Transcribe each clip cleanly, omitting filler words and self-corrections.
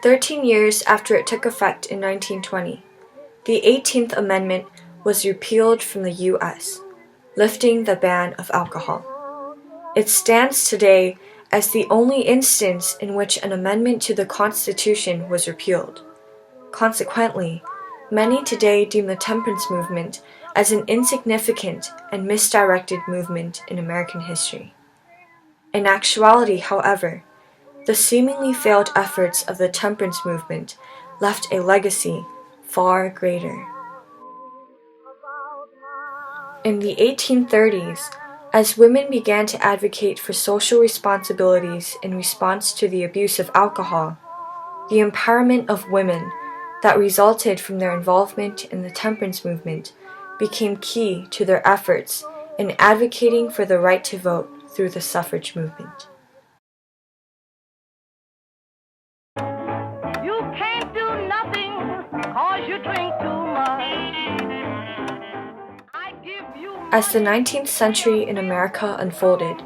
13 years after it took effect in 1920, the 18th Amendment was repealed from the U.S., lifting the ban of alcohol. It stands today as the only instance in which an amendment to the Constitution was repealed. Consequently, many today deem the temperance movement as an insignificant and misdirected movement in American history. In actuality, however, the seemingly failed efforts of the temperance movement left a legacy far greater. In the 1830s, as women began to advocate for social responsibilities in response to the abuse of alcohol, the empowerment of women that resulted from their involvement in the temperance movement became key to their efforts in advocating for the right to vote through the suffrage movement. You can't do nothing 'cause you drink too much. As the 19th century in America unfolded,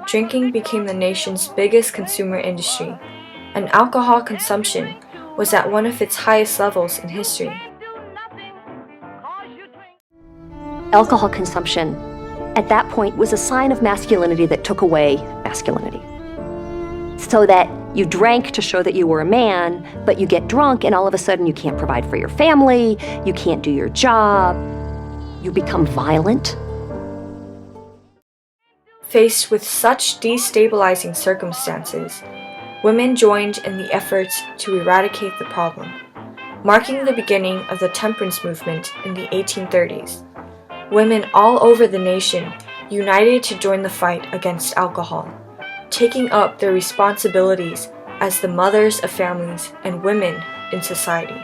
drinking became the nation's biggest consumer industry, and alcohol consumption was at one of its highest levels in history. Alcohol consumption at that point was a sign of masculinity that took away masculinity. So that you drank to show that you were a man, but you get drunk and all of a sudden you can't provide for your family, you can't do your job, you become violent. Faced with such destabilizing circumstances, women joined in the efforts to eradicate the problem, marking the beginning of the temperance movement in the 1830s. Women all over the nation united to join the fight against alcohol, taking up their responsibilities as the mothers of families and women in society.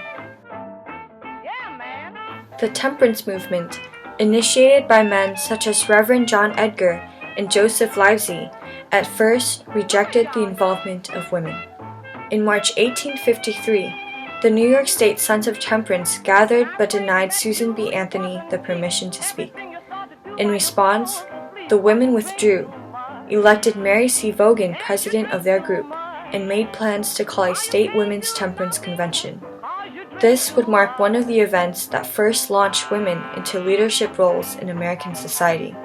The temperance movement, initiated by men such as Reverend John Edgar and Joseph Livesey, at first rejected the involvement of women. In March 1853, the New York State Sons of Temperance gathered but denied Susan B. Anthony the permission to speak. In response, the women withdrew, elected Mary C. Vaughan president of their group, and made plans to call a state women's temperance convention. This would mark one of the events that first launched women into leadership roles in American society.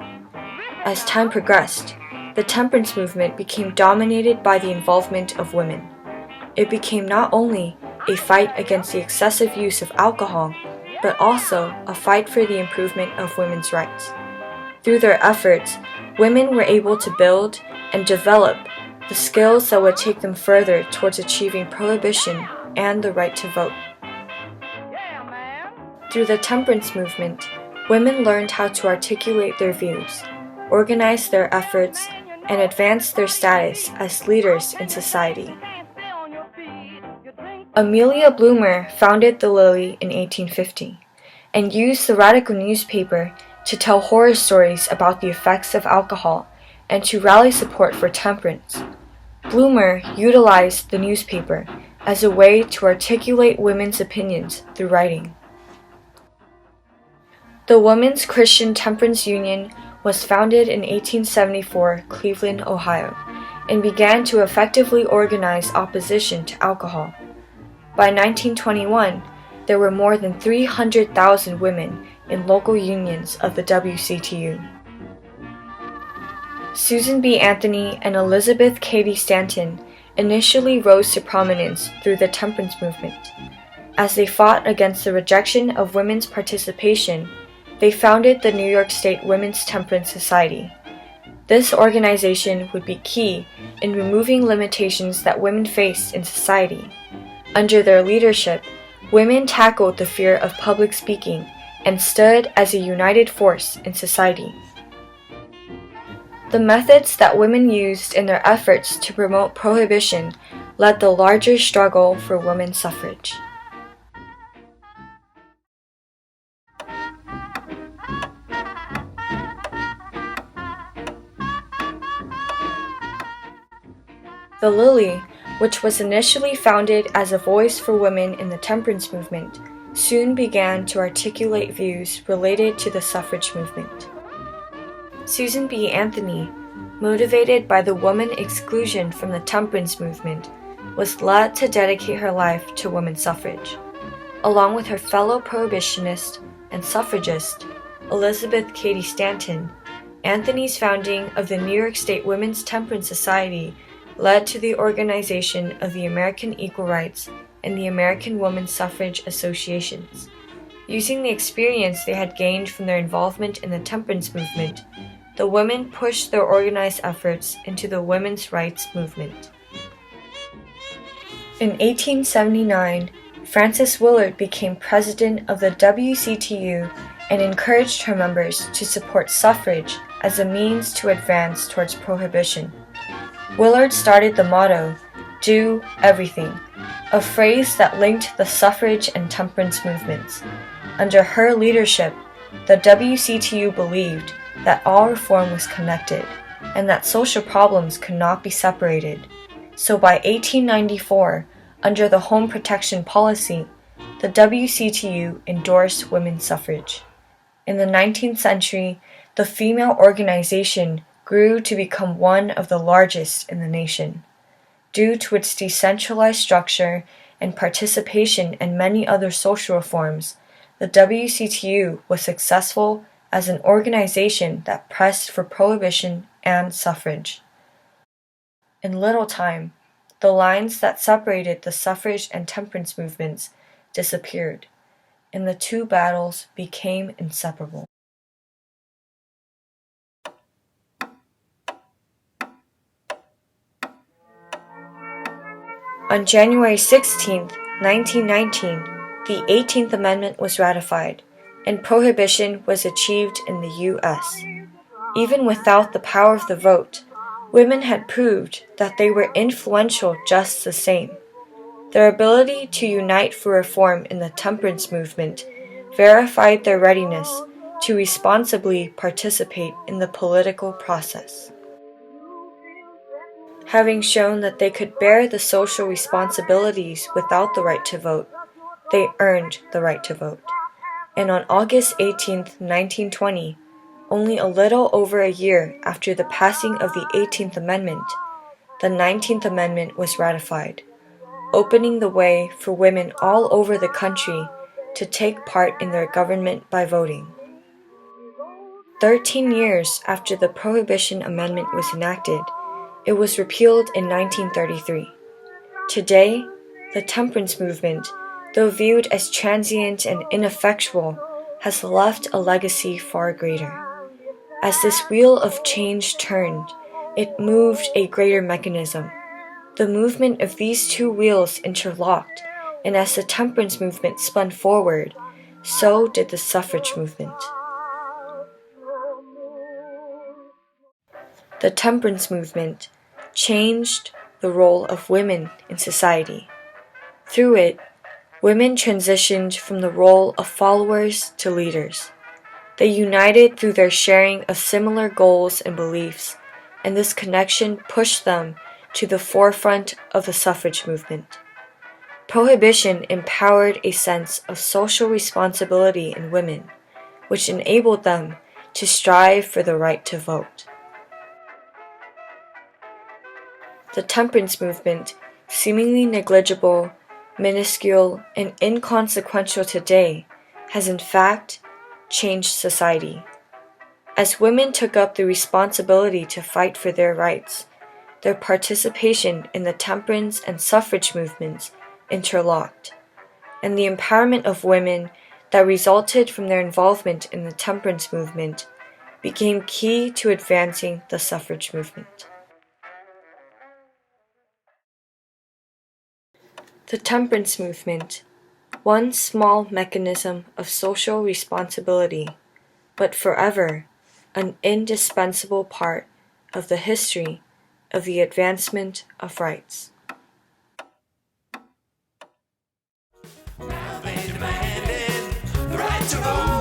As time progressed, the temperance movement became dominated by the involvement of women. It became not only a fight against the excessive use of alcohol, but also a fight for the improvement of women's rights. Through their efforts, women were able to build and develop the skills that would take them further towards achieving prohibition and the right to vote. Through the temperance movement, women learned how to articulate their views, organize their efforts, and advance their status as leaders in society. Amelia Bloomer founded the Lily in 1850 and used the Radical newspaper to tell horror stories about the effects of alcohol and to rally support for temperance. Bloomer utilized the newspaper as a way to articulate women's opinions through writing. The Women's Christian Temperance Union was founded in 1874, Cleveland, Ohio, and began to effectively organize opposition to alcohol. By 1921, there were more than 300,000 women in local unions of the WCTU. Susan B. Anthony and Elizabeth Cady Stanton initially rose to prominence through the temperance movement. As they fought against the rejection of women's participation, they founded the New York State Women's Temperance Society. This organization would be key in removing limitations that women faced in society. Under their leadership, women tackled the fear of public speaking and stood as a united force in society. The methods that women used in their efforts to promote prohibition led the larger struggle for women's suffrage. The Lily, which was initially founded as a voice for women in the temperance movement, soon began to articulate views related to the suffrage movement. Susan B. Anthony, motivated by the woman exclusion from the temperance movement, was led to dedicate her life to women's suffrage. Along with her fellow prohibitionist and suffragist, Elizabeth Cady Stanton, Anthony's founding of the New York State Women's Temperance Society led to the organization of the American Equal Rights and the American Women's Suffrage Associations. Using the experience they had gained from their involvement in the temperance movement, the women pushed their organized efforts into the women's rights movement. In 1879, Frances Willard became president of the WCTU and encouraged her members to support suffrage as a means to advance towards prohibition. Willard started the motto, "Do everything," a phrase that linked the suffrage and temperance movements. Under her leadership, the WCTU believed that all reform was connected and that social problems could not be separated. So by 1894, under the Home Protection Policy, the WCTU endorsed women's suffrage. In the 19th century, the female organization grew to become one of the largest in the nation. Due to its decentralized structure and participation in many other social reforms, the WCTU was successful as an organization that pressed for prohibition and suffrage. In little time, the lines that separated the suffrage and temperance movements disappeared, and the two battles became inseparable. On January 16, 1919, the 18th Amendment was ratified, and prohibition was achieved in the U.S. Even without the power of the vote, women had proved that they were influential just the same. Their ability to unite for reform in the temperance movement verified their readiness to responsibly participate in the political process. Having shown that they could bear the social responsibilities without the right to vote, they earned the right to vote. And on August 18, 1920, only a little over a year after the passing of the 18th Amendment, the 19th Amendment was ratified, opening the way for women all over the country to take part in their government by voting. 13 years after the Prohibition Amendment was enacted, it was repealed in 1933. Today, the temperance movement, though viewed as transient and ineffectual, has left a legacy far greater. As this wheel of change turned, it moved a greater mechanism. The movement of these two wheels interlocked, and as the temperance movement spun forward, so did the suffrage movement. The temperance movement changed the role of women in society. Through it, women transitioned from the role of followers to leaders. They united through their sharing of similar goals and beliefs, and this connection pushed them to the forefront of the suffrage movement. Prohibition empowered a sense of social responsibility in women, which enabled them to strive for the right to vote. The temperance movement, seemingly negligible, minuscule, and inconsequential today, has in fact changed society. As women took up the responsibility to fight for their rights, their participation in the temperance and suffrage movements interlocked, and the empowerment of women that resulted from their involvement in the temperance movement became key to advancing the suffrage movement. The temperance movement, one small mechanism of social responsibility, but forever an indispensable part of the history of the advancement of rights. Now they demanded the right to vote.